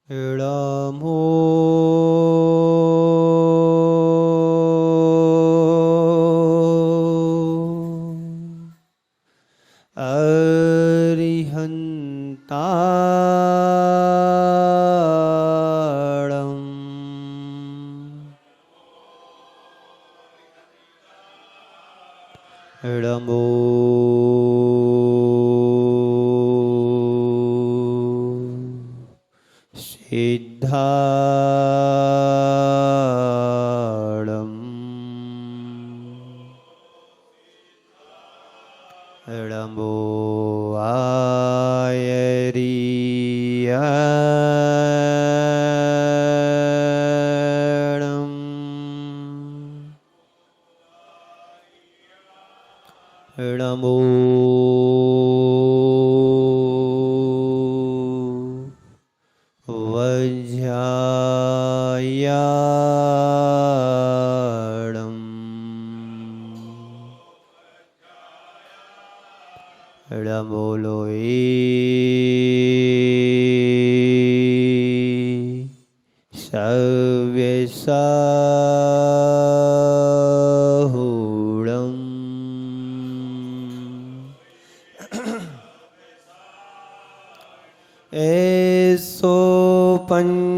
नमो अरिहन्ताणं नमो सिद्धाणं नमो आयरियाणं नमो वज्रायाणं नमो लोये सव्यसाहूणं एसो पंचेणमुयारो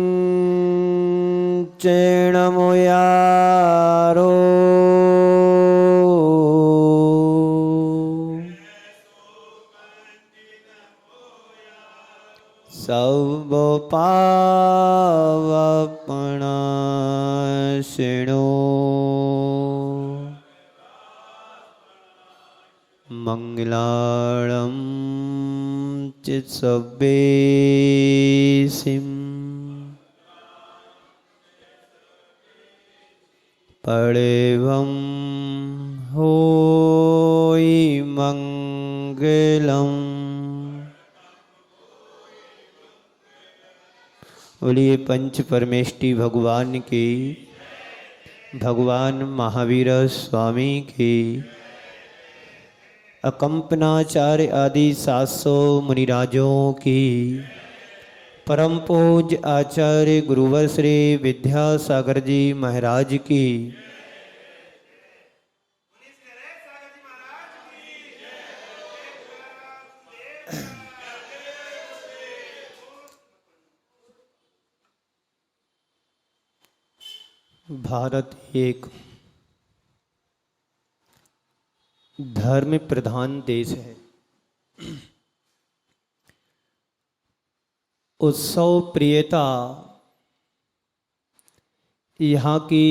सब पावपणाशिणो मंगलाणं चित्सव्येसिं पड़ेवं होई मंगलम्। बोलिए पंच परमेष्टि भगवान की, भगवान महावीर स्वामी की, अकंपनाचार्य आदि 700 मुनिराजों की, परम पूज्य आचार्य गुरुवर श्री विद्यासागर जी महाराज की, भारत एक धर्म प्रधान देश है। उत्सव प्रियता यहाँ की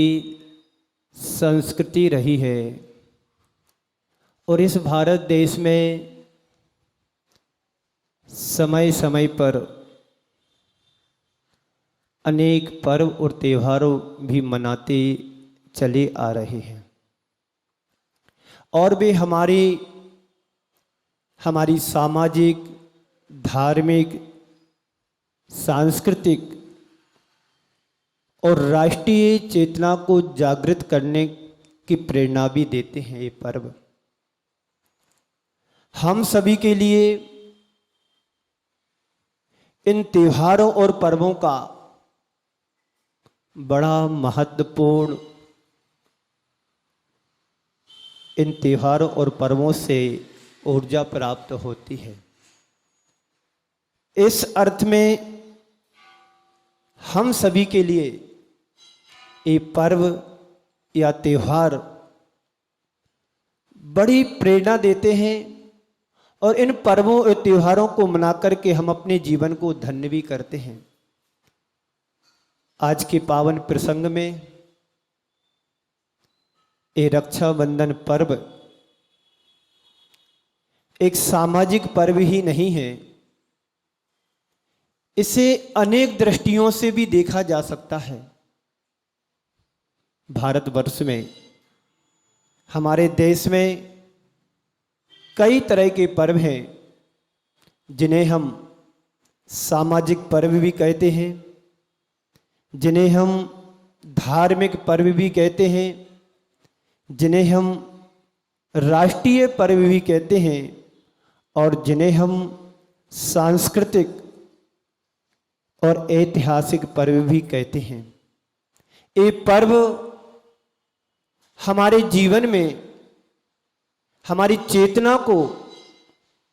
संस्कृति रही है और इस भारत देश में समय समय पर अनेक पर्व और त्योहारों भी मनाते चले आ रहे हैं और वे हमारी सामाजिक, धार्मिक, सांस्कृतिक और राष्ट्रीय चेतना को जागृत करने की प्रेरणा भी देते हैं। ये पर्व हम सभी के लिए इन त्योहारों और पर्वों का बड़ा महत्वपूर्ण, इन त्योहारों और पर्वों से ऊर्जा प्राप्त होती है। इस अर्थ में हम सभी के लिए ये पर्व या त्योहार बड़ी प्रेरणा देते हैं और इन पर्वों और त्योहारों को मना करके हम अपने जीवन को धन्य भी करते हैं। आज के पावन प्रसंग में ये रक्षाबंधन पर्व एक सामाजिक पर्व ही नहीं है, इसे अनेक दृष्टियों से भी देखा जा सकता है। भारतवर्ष में, हमारे देश में कई तरह के पर्व हैं जिन्हें हम सामाजिक पर्व भी कहते हैं, जिन्हें हम धार्मिक पर्व भी कहते हैं, जिन्हें हम राष्ट्रीय पर्व भी कहते हैं और जिन्हें हम सांस्कृतिक और ऐतिहासिक पर्व भी कहते हैं। ये पर्व हमारे जीवन में हमारी चेतना को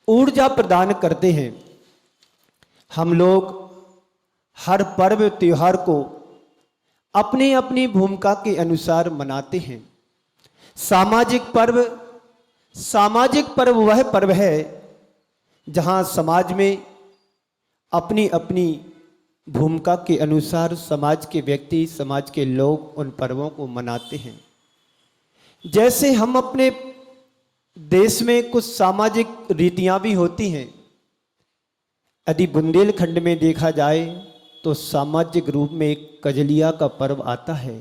ऊर्जा प्रदान करते हैं। हम लोग हर पर्व त्योहार को अपनी अपनी भूमिका के अनुसार मनाते हैं। सामाजिक पर्व वह पर्व है जहां समाज में अपनी अपनी भूमिका के अनुसार समाज के व्यक्ति, समाज के लोग उन पर्वों को मनाते हैं। जैसे हम अपने देश में कुछ सामाजिक रीतियां भी होती हैं। यदि बुंदेलखंड में देखा जाए तो सामाजिक रूप में एक कजलिया का पर्व आता है।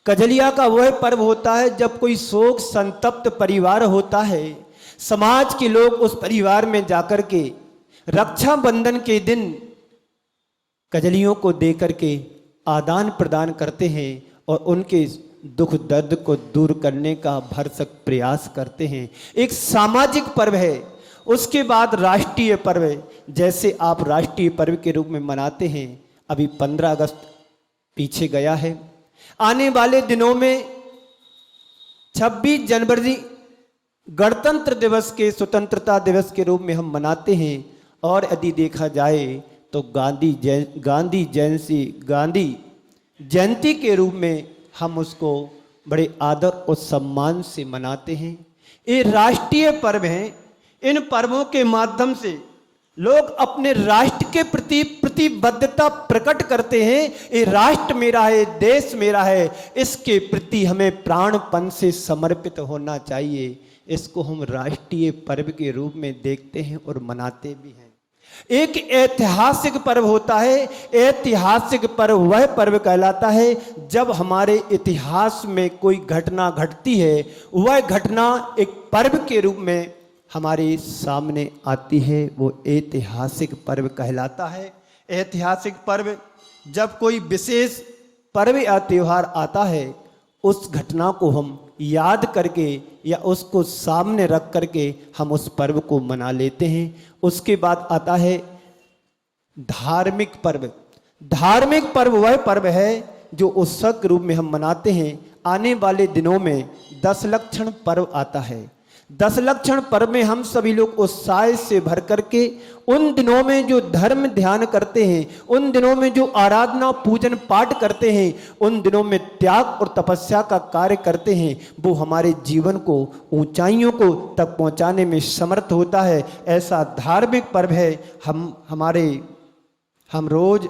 कजलिया का वह पर्व होता है जब कोई शोक संतप्त परिवार होता है, समाज के लोग उस परिवार में जाकर के रक्षाबंधन के दिन कजलियों को देकर के आदान प्रदान करते हैं और उनके दुख दर्द को दूर करने का भरसक प्रयास करते हैं। एक सामाजिक पर्व है। उसके बाद राष्ट्रीय पर्व, जैसे आप राष्ट्रीय पर्व के रूप में मनाते हैं। अभी 15 अगस्त पीछे गया है। आने वाले दिनों में 26 जनवरी गणतंत्र दिवस के, स्वतंत्रता दिवस के रूप में हम मनाते हैं। और यदि देखा जाए तो गांधी जयंती के रूप में हम उसको बड़े आदर और सम्मान से मनाते हैं। ये राष्ट्रीय पर्व हैं। इन पर्वों के माध्यम से लोग अपने राष्ट्र के प्रति प्रतिबद्धता प्रकट करते हैं। ये राष्ट्र मेरा है, देश मेरा है, इसके प्रति हमें प्राणपण से समर्पित होना चाहिए। इसको हम राष्ट्रीय पर्व के रूप में देखते हैं और मनाते भी हैं। एक ऐतिहासिक पर्व होता है। ऐतिहासिक पर्व वह पर्व कहलाता है जब हमारे इतिहास में कोई घटना घटती है, वह घटना एक पर्व के रूप में हमारे सामने आती है, वो ऐतिहासिक पर्व कहलाता है। ऐतिहासिक पर्व जब कोई विशेष पर्व या त्योहार आता है, उस घटना को हम याद करके या उसको सामने रख करके हम उस पर्व को मना लेते हैं। उसके बाद आता है धार्मिक पर्व। धार्मिक पर्व वह पर्व है जो उत्सव के रूप में हम मनाते हैं। आने वाले दिनों में 10 लक्षण पर्व आता है। 10 लक्षण पर्व में हम सभी लोग उत्साह से भर करके उन दिनों में जो धर्म ध्यान करते हैं, उन दिनों में जो आराधना पूजन पाठ करते हैं, उन दिनों में त्याग और तपस्या का कार्य करते हैं, वो हमारे जीवन को ऊंचाइयों को तक पहुंचाने में समर्थ होता है। ऐसा धार्मिक पर्व है। हम रोज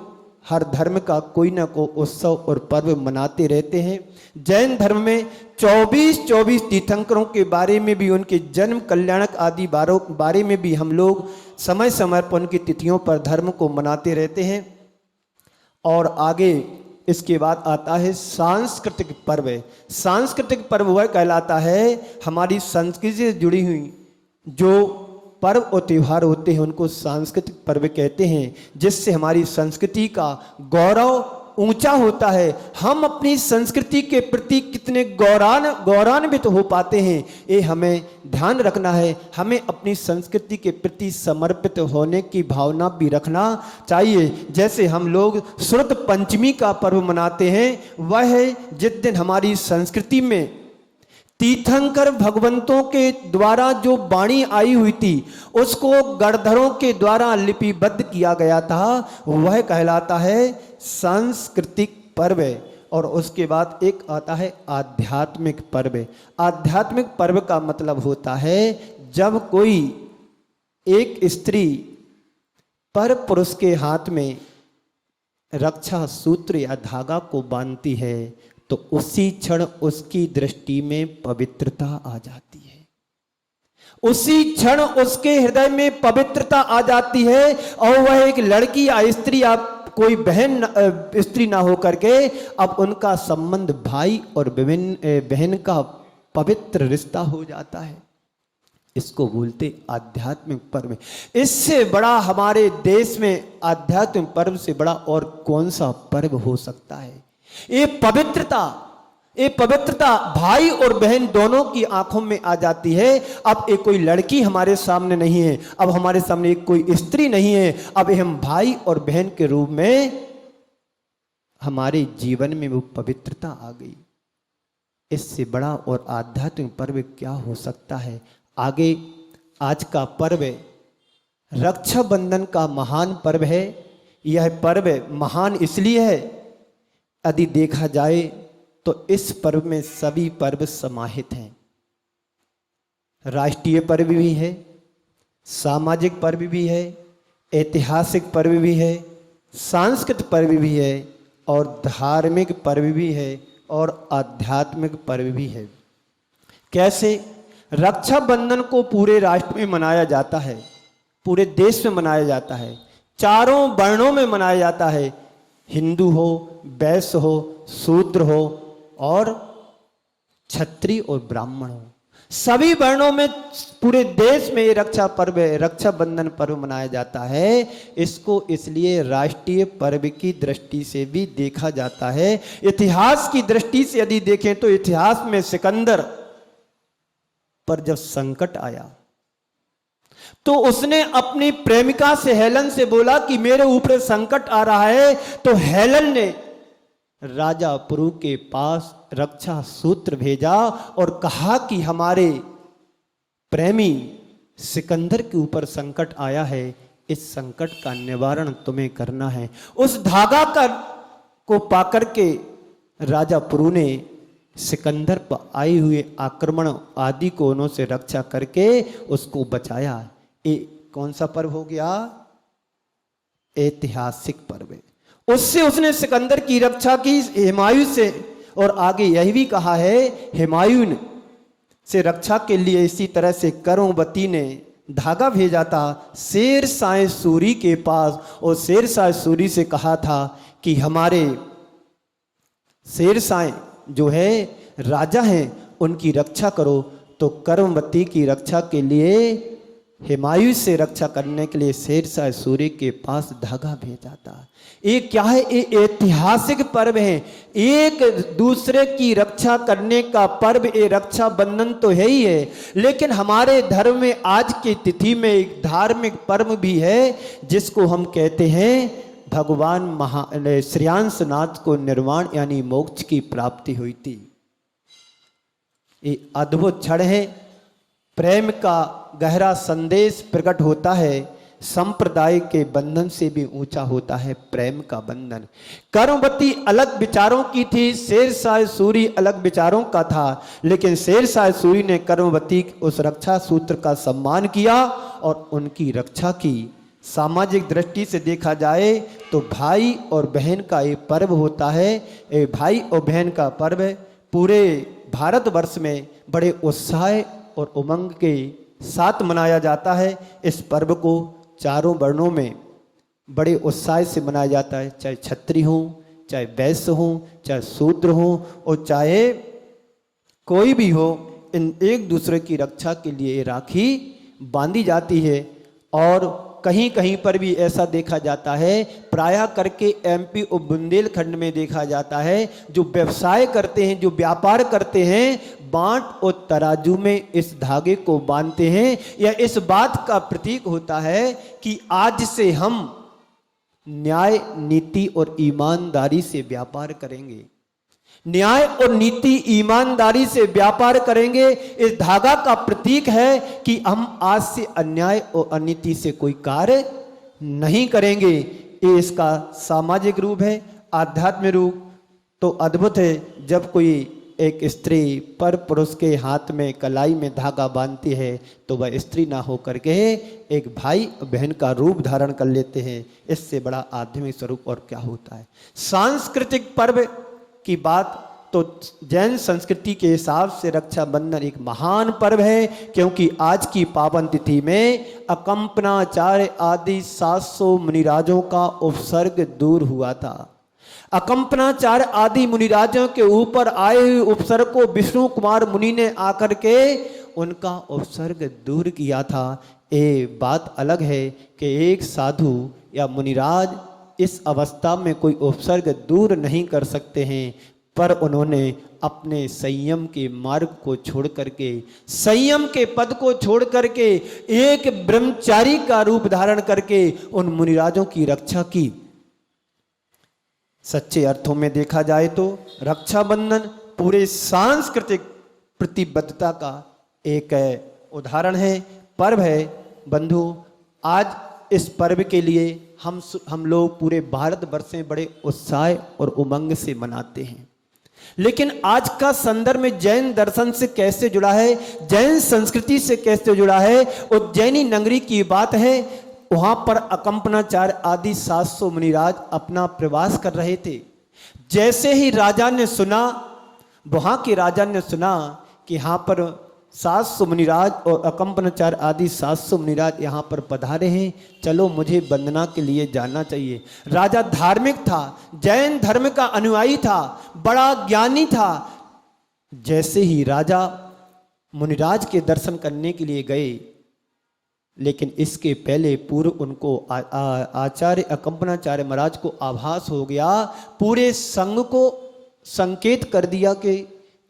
हर धर्म का कोई ना कोई उत्सव और पर्व मनाते रहते हैं। जैन धर्म में 24 तीर्थंकरों के बारे में भी, उनके जन्म, कल्याणक आदि बारे में भी हम लोग समय समय पर उनकी तिथियों पर धर्म को मनाते रहते हैं। और आगे इसके बाद आता है सांस्कृतिक पर्व। सांस्कृतिक पर्व वह कहलाता है हमारी संस्कृति से जुड़ी हुई जो पर्व और त्योहार होते हैं, उनको सांस्कृतिक पर्व कहते हैं, जिससे हमारी संस्कृति का गौरव ऊंचा होता है। हम अपनी संस्कृति के प्रति कितने गौरवान्वित हो पाते हैं, ये हमें ध्यान रखना है। हमें अपनी संस्कृति के प्रति समर्पित होने की भावना भी रखना चाहिए। जैसे हम लोग श्रुत पंचमी का पर्व मनाते हैं, वह है जिस दिन हमारी संस्कृति में तीर्थंकर भगवंतों के द्वारा जो वाणी आई हुई थी, उसको गणधरों के द्वारा लिपिबद्ध किया गया था, वह कहलाता है सांस्कृतिक पर्व। और उसके बाद एक आता है आध्यात्मिक पर्व। आध्यात्मिक पर्व का मतलब होता है जब कोई एक स्त्री पर पुरुष के हाथ में रक्षा सूत्र या धागा को बांधती है, तो उसी क्षण उसकी दृष्टि में पवित्रता आ जाती है। उसी क्षण उसके हृदय में पवित्रता आ जाती है और वह एक लड़की या स्त्री या कोई स्त्री ना हो करके अब उनका संबंध भाई और बहन का पवित्र रिश्ता हो जाता है। इसको बोलते आध्यात्मिक पर्व। इससे बड़ा हमारे देश में आध्यात्मिक पर्व से बड़ा और कौन सा पर्व हो सकता है। ये पवित्रता ये पवित्रता भाई और बहन दोनों की आंखों में आ जाती है। अब एक कोई लड़की हमारे सामने नहीं है, अब हमारे सामने एक कोई स्त्री नहीं है, अब हम भाई और बहन के रूप में हमारे जीवन में वो पवित्रता आ गई। इससे बड़ा और आध्यात्मिक पर्व क्या हो सकता है। आगे आज का पर्व रक्षाबंधन का महान पर्व है। यह पर्व महान इसलिए है, यदि देखा जाए तो इस पर्व में सभी पर्व समाहित हैं। राष्ट्रीय पर्व भी है, सामाजिक पर्व भी है, ऐतिहासिक पर्व भी है, सांस्कृतिक पर्व भी है और धार्मिक पर्व भी है और आध्यात्मिक पर्व भी है। कैसे? रक्षाबंधन को पूरे राष्ट्र में मनाया जाता है, पूरे देश में मनाया जाता है, चारों वर्णों में मनाया जाता है। हिंदू हो, वैश्य हो, शूद्र हो और क्षत्रिय और ब्राह्मण हो, सभी वर्णों में पूरे देश में ये रक्षाबंधन पर्व मनाया जाता है। इसको इसलिए राष्ट्रीय पर्व की दृष्टि से भी देखा जाता है। इतिहास की दृष्टि से यदि देखें तो इतिहास में सिकंदर पर जब संकट आया तो उसने अपनी प्रेमिका से हेलन से बोला कि मेरे ऊपर संकट आ रहा है। तो हेलन ने राजा पुरु के पास रक्षा सूत्र भेजा और कहा कि हमारे प्रेमी सिकंदर के ऊपर संकट आया है, इस संकट का निवारण तुम्हें करना है। उस धागा को पाकर के राजा पुरु ने सिकंदर पर आए हुए आक्रमण आदि को उनसे रक्षा करके उसको बचाया। ये कौन सा पर्व हो गया? ऐतिहासिक पर्व। उससे उसने सिकंदर की रक्षा की हुमायूं से, और आगे यह भी कहा है हुमायूं से रक्षा के लिए इसी तरह से करुणवती ने धागा भेजा था शेरशाह सूरी के पास, और शेरशाह सूरी से कहा था कि हमारे शेरशाह जो है राजा हैं उनकी रक्षा करो। तो करुणवती की रक्षा के लिए हुमायूं से रक्षा करने के लिए शेरशाह सूरी के पास धागा भेजा था। ये क्या है? ये ऐतिहासिक पर्व है, एक दूसरे की रक्षा करने का पर्व। ये रक्षाबंधन तो है ही है, लेकिन हमारे धर्म में आज की तिथि में एक धार्मिक पर्व भी है जिसको हम कहते हैं भगवान श्रेयांसनाथ को निर्वाण यानी मोक्ष की प्राप्ति हुई थी। ये अद्भुत क्षण है, प्रेम का गहरा संदेश प्रकट होता है। संप्रदाय के बंधन से भी ऊंचा होता है प्रेम का बंधन। करुणवती अलग विचारों की थी, शेरशाह सूरी अलग विचारों का था, लेकिन शेरशाह सूरी ने करुणवती उस रक्षा सूत्र का सम्मान किया और उनकी रक्षा की। सामाजिक दृष्टि से देखा जाए तो भाई और बहन का ये पर्व होता है। ये भाई और बहन का पर्व पूरे भारतवर्ष में बड़े उत्साह और उमंग के साथ मनाया जाता है। इस पर्व को चारों वर्णों में बड़े उत्साह से मनाया जाता है, चाहे क्षत्रिय हो, चाहे वैश्य हो, चाहे शूद्र हो और चाहे कोई भी हो। इन एक दूसरे की रक्षा के लिए राखी बांधी जाती है। और कहीं कहीं पर भी ऐसा देखा जाता है, प्रायः करके एमपी और बुंदेलखंड में देखा जाता है, जो व्यवसाय करते हैं, जो व्यापार करते हैं, बांट और तराजू में इस धागे को बांधते हैं। यह इस बात का प्रतीक होता है कि आज से हम न्याय, नीति और ईमानदारी से व्यापार करेंगे। न्याय और नीति, ईमानदारी से व्यापार करेंगे। इस धागा का प्रतीक है कि हम आज से अन्याय और अनीति से कोई कार्य नहीं करेंगे। ये इसका सामाजिक रूप है। आध्यात्मिक रूप तो अद्भुत है। जब कोई एक स्त्री पर पुरुष के हाथ में कलाई में धागा बांधती है तो वह स्त्री ना होकर के एक भाई बहन का रूप धारण कर लेते हैं। इससे बड़ा आध्यात्मिक स्वरूप और क्या होता है। सांस्कृतिक पर्व की बात तो जैन संस्कृति के हिसाब से रक्षाबंधन एक महान पर्व है, क्योंकि आज की पावन तिथि में अकंपनाचार्य आदि 700 मुनिराजों का उपसर्ग दूर हुआ था। अकंपनाचार्य आदि मुनिराजों के ऊपर आए हुए उपसर्ग को विष्णु कुमार मुनि ने आकर के उनका उपसर्ग दूर किया था। ये बात अलग है कि एक साधु या मुनिराज इस अवस्था में कोई उपसर्ग दूर नहीं कर सकते हैं, पर उन्होंने अपने संयम के मार्ग को छोड़ करके, संयम के पद को छोड़ करके एक ब्रह्मचारी का रूप धारण करके उन मुनिराजों की रक्षा की। सच्चे अर्थों में देखा जाए तो रक्षाबंधन पूरे सांस्कृतिक प्रतिबद्धता का एक उदाहरण है, पर्व है। बंधु, आज इस पर्व के लिए हम लोग पूरे भारतवर्ष में बड़े उत्साह और उमंग से मनाते हैं, लेकिन आज का संदर्भ में जैन दर्शन से कैसे जुड़ा है, जैन संस्कृति से कैसे जुड़ा है। उज्जैनी नगरी की बात है, वहां पर अकंपनाचार्य आदि 700 मुनिराज अपना प्रवास कर रहे थे। जैसे ही राजा ने सुना, वहां के राजा ने सुना कि यहाँ पर 700 मुनिराज और अकंपनाचार्य आदि 700 मुनिराज यहाँ पर पधारे हैं, चलो मुझे वंदना के लिए जाना चाहिए। राजा धार्मिक था, जैन धर्म का अनुयायी था, बड़ा ज्ञानी था। जैसे ही राजा मुनिराज के दर्शन करने के लिए गए, लेकिन इसके पहले पूर्व उनको आचार्य अकंपनाचार्य महाराज को आभास हो गया, पूरे संघ को संकेत कर दिया कि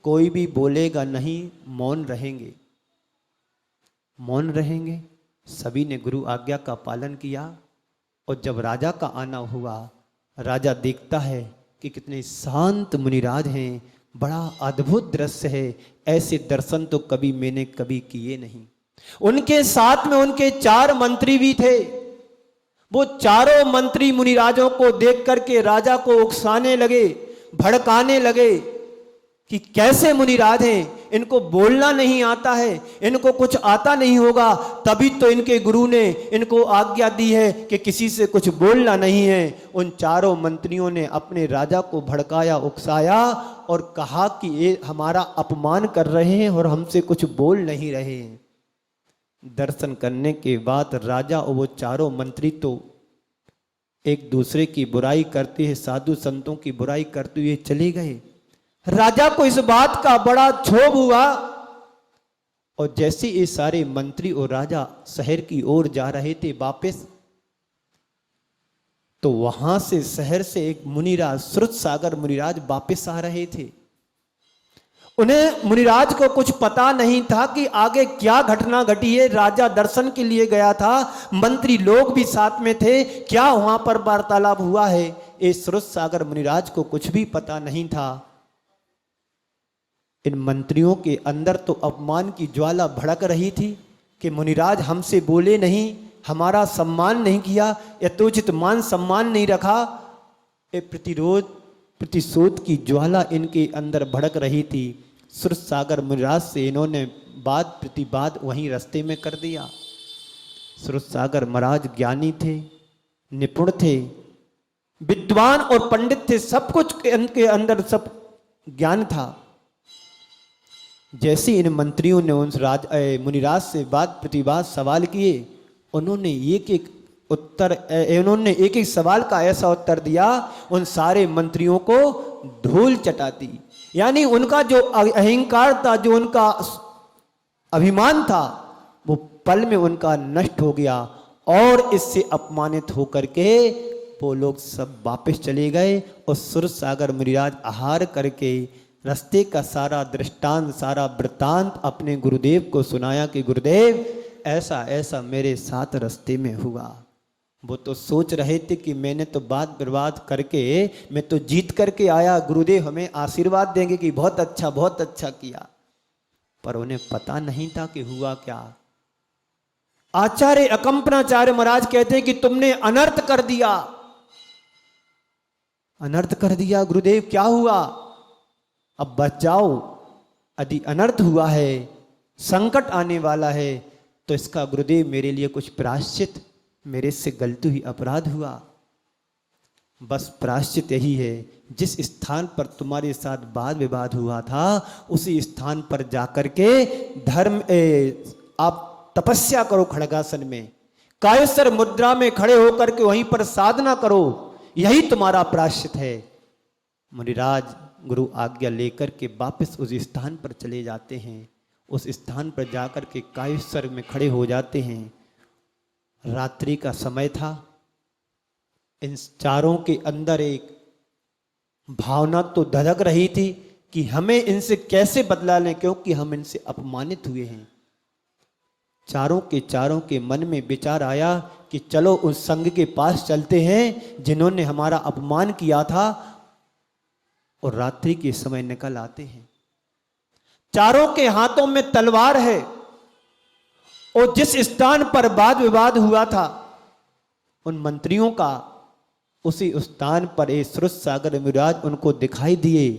कोई भी बोलेगा नहीं, मौन रहेंगे, मौन रहेंगे। सभी ने गुरु आज्ञा का पालन किया। और जब राजा का आना हुआ, राजा देखता है कि कितने शांत मुनिराज हैं, बड़ा अद्भुत दृश्य है, ऐसे दर्शन तो कभी मैंने कभी किए नहीं। उनके साथ में उनके 4 मंत्री भी थे। वो चारों मंत्री मुनिराजों को देख करके राजा को उकसाने लगे, भड़काने लगे कि कैसे मुनिराज हैं, इनको बोलना नहीं आता है, इनको कुछ आता नहीं होगा, तभी तो इनके गुरु ने इनको आज्ञा दी है कि किसी से कुछ बोलना नहीं है। उन चारों मंत्रियों ने अपने राजा को भड़काया, उकसाया और कहा कि ये हमारा अपमान कर रहे हैं और हमसे कुछ बोल नहीं रहे हैं। दर्शन करने के बाद राजा और वो चारों मंत्री तो एक दूसरे की बुराई करते हैं, साधु संतों की बुराई करते हुए चले गए। राजा को इस बात का बड़ा क्षोभ हुआ और जैसे ये सारे मंत्री और राजा शहर की ओर जा रहे थे वापस, तो वहां से शहर से एक मुनिराज, श्रुतसागर मुनिराज वापस आ रहे थे। उन्हें मुनिराज को कुछ पता नहीं था कि आगे क्या घटना घटी है। राजा दर्शन के लिए गया था, मंत्री लोग भी साथ में थे, क्या वहां पर वार्तालाप हुआ है, ये श्रुतसागर मुनिराज को कुछ भी पता नहीं था। इन मंत्रियों के अंदर तो अपमान की ज्वाला भड़क रही थी कि मुनिराज हमसे बोले नहीं, हमारा सम्मान नहीं किया, यथोचित मान सम्मान नहीं रखा। ये प्रतिशोध की ज्वाला इनके अंदर भड़क रही थी। श्रुतसागर मुनिराज से इन्होंने वाद प्रतिवाद वहीं रास्ते में कर दिया। श्रुतसागर महाराज ज्ञानी थे, निपुण थे, विद्वान और पंडित थे, सब कुछ इनके अंदर सब ज्ञान था। जैसे इन मंत्रियों ने उन मुनिराज से वाद प्रतिवाद सवाल किए, उन्होंने एक एक सवाल का ऐसा उत्तर दिया, उन सारे मंत्रियों को धूल चटा दी। यानी उनका जो अहंकार था, जो उनका अभिमान था, वो पल में उनका नष्ट हो गया और इससे अपमानित होकर के वो लोग सब वापस चले गए। और श्रुतसागर मुनिराज आहार करके रास्ते का सारा दृष्टांत, सारा वृत्तांत अपने गुरुदेव को सुनाया कि गुरुदेव ऐसा ऐसा मेरे साथ रास्ते में हुआ। वो तो सोच रहे थे कि मैंने तो बात बर्बाद करके मैं तो जीत करके आया, गुरुदेव हमें आशीर्वाद देंगे कि बहुत अच्छा किया, पर उन्हें पता नहीं था कि हुआ क्या। आचार्य अकंपनाचार्य महाराज कहते हैं कि तुमने अनर्थ कर दिया, अनर्थ कर दिया गुरुदेव, क्या हुआ, अब बच जाओ, यदि अनर्थ हुआ है, संकट आने वाला है, तो इसका गुरुदेव मेरे लिए कुछ प्रायश्चित, मेरे से गलती हुई, अपराध हुआ, बस प्रायश्चित यही है, जिस स्थान पर तुम्हारे साथ वाद विवाद हुआ था उसी स्थान पर जाकर के आप तपस्या करो, खड़गासन में कायस्वर मुद्रा में खड़े होकर के वहीं पर साधना करो, यही तुम्हारा प्रायश्चित है। मुनिराज गुरु आज्ञा लेकर के वापस उस स्थान पर चले जाते हैं। उस स्थान पर जाकर के कायस्वर में खड़े हो जाते हैं। रात्रि का समय था। इन चारों के अंदर एक भावना तो धड़क रही थी कि हमें इनसे कैसे बदला लें, क्योंकि हम इनसे अपमानित हुए हैं। चारों के मन में विचार आया कि चलो उस संघ के पास चलते हैं जिन्होंने हमारा अपमान किया था, और रात्रि के समय निकल आते हैं। चारों के हाथों में तलवार है, और जिस स्थान पर वाद विवाद हुआ था उन मंत्रियों का, उसी स्थान पर ये श्रुतसागर मुनिराज उनको दिखाई दिए।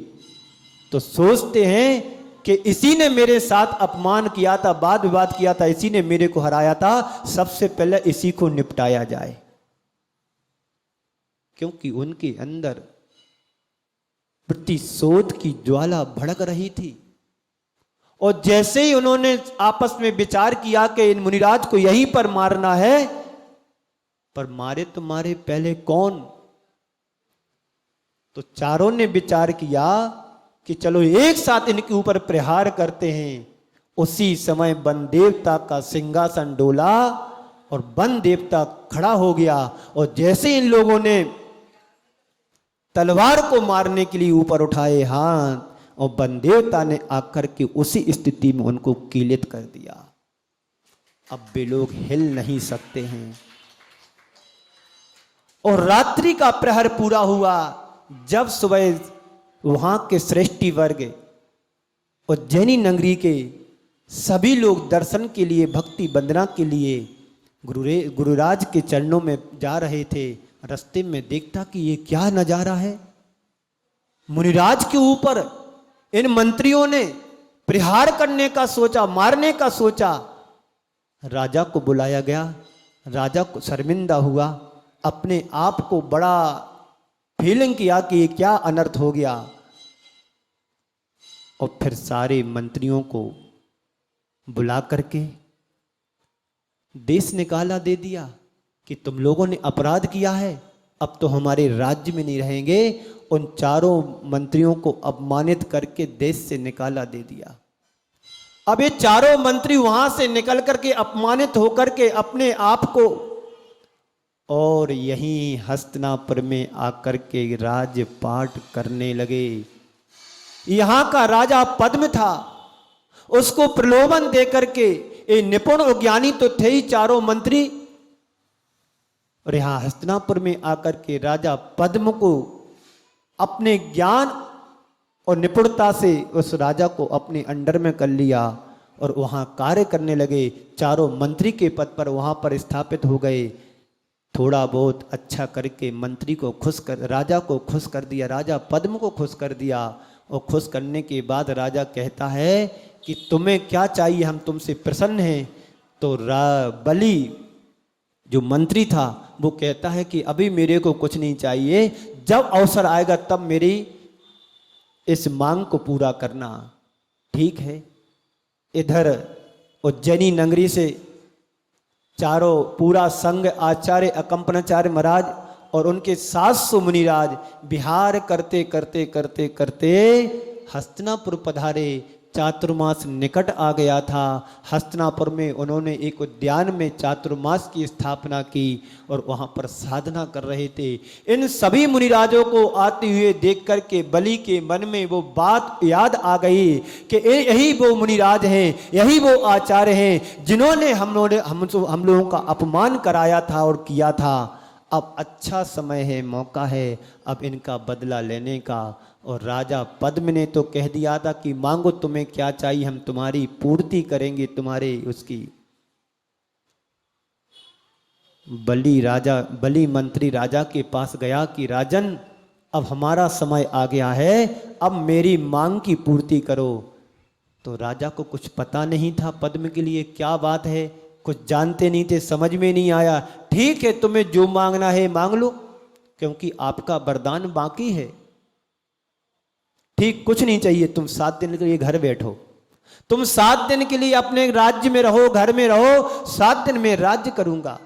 तो सोचते हैं कि इसी ने मेरे साथ अपमान किया था, वाद विवाद किया था, इसी ने मेरे को हराया था, सबसे पहले इसी को निपटाया जाए। क्योंकि उनके अंदर प्रतिशोध की ज्वाला भड़क रही थी। और जैसे ही उन्होंने आपस में विचार किया कि इन मुनिराज को यहीं पर मारना है, पर मारे तो मारे पहले कौन? तो चारों ने विचार किया कि चलो एक साथ इनके ऊपर प्रहार करते हैं। उसी समय वन देवता का सिंहासन डोला और वन देवता खड़ा हो गया, और जैसे इन लोगों ने तलवार को मारने के लिए ऊपर उठाए हाथ, और वन देवता ने आकर के उसी स्थिति में उनको कीलित कर दिया। अब वे लोग हिल नहीं सकते हैं। और रात्रि का प्रहर पूरा हुआ। जब सुबह वहां के श्रेष्ठी वर्ग उज्जैनी नगरी के सभी लोग दर्शन के लिए, भक्ति वंदना के लिए गुरुराज के चरणों में जा रहे थे, रास्ते में देखता कि ये क्या नजारा है। मुनिराज के ऊपर इन मंत्रियों ने प्रहार करने का सोचा, मारने का सोचा। राजा को बुलाया गया। राजा को शर्मिंदा हुआ, अपने आप को बड़ा फीलिंग किया कि ये क्या अनर्थ हो गया। और फिर सारे मंत्रियों को बुला करके देश निकाला दे दिया कि तुम लोगों ने अपराध किया है, अब तो हमारे राज्य में नहीं रहेंगे। उन चारों मंत्रियों को अपमानित करके देश से निकाला दे दिया। अब ये चारों मंत्री वहां से निकल करके अपमानित होकर के अपने आप को और यहीं हस्तिनापुर में आकर के राजपाट करने लगे। यहां का राजा पद्म था, उसको प्रलोभन देकर के ये निपुण और ज्ञानी तो थे ही चारों मंत्री, और यहां हस्तिनापुर में आकर के राजा पद्म को अपने ज्ञान और निपुणता से उस राजा को अपने अंडर में कर लिया और वहां कार्य करने लगे। चारों मंत्री के पद पर वहां पर स्थापित हो गए। थोड़ा बहुत अच्छा करके मंत्री को खुश कर, राजा को खुश कर दिया, राजा पद्म को खुश कर दिया। और खुश करने के बाद राजा कहता है कि तुम्हें क्या चाहिए, हम तुमसे प्रसन्न हैं। तो बलि जो मंत्री था वो कहता है कि अभी मेरे को कुछ नहीं चाहिए, जब अवसर आएगा तब मेरी इस मांग को पूरा करना। ठीक है। इधर उज्जैनी नगरी से चारों पूरा संघ, आचार्य अकंपनाचार्य महाराज और उनके 700 मुनिराज विहार करते करते करते करते हस्तिनापुर पधारे। चातुर्मास निकट आ गया था। हस्तिनापुर में उन्होंने एक उद्यान में चातुर्मास की स्थापना की और वहां पर साधना कर रहे थे। इन सभी मुनिराजों को आते हुए देख करके बलि के मन में वो बात याद आ गई कि यही वो मुनिराज हैं, यही वो आचार्य हैं जिन्होंने हम लोगों का अपमान कराया था और किया था। अब अच्छा समय है, मौका है अब इनका बदला लेने का। और राजा पद्म ने तो कह दिया था कि मांगो तुम्हें क्या चाहिए, हम तुम्हारी पूर्ति करेंगे तुम्हारे उसकी। बलि मंत्री राजा के पास गया कि राजन अब हमारा समय आ गया है, अब मेरी मांग की पूर्ति करो। तो राजा को कुछ पता नहीं था पद्म के लिए क्या बात है, कुछ जानते नहीं थे, समझ में नहीं आया। ठीक है, तुम्हें जो मांगना है मांग लो, क्योंकि आपका वरदान बाकी है। ठीक, कुछ नहीं चाहिए, तुम 7 दिन के लिए घर बैठो, तुम 7 दिन के लिए अपने राज्य में रहो, घर में रहो, 7 दिन में राज्य करूंगा।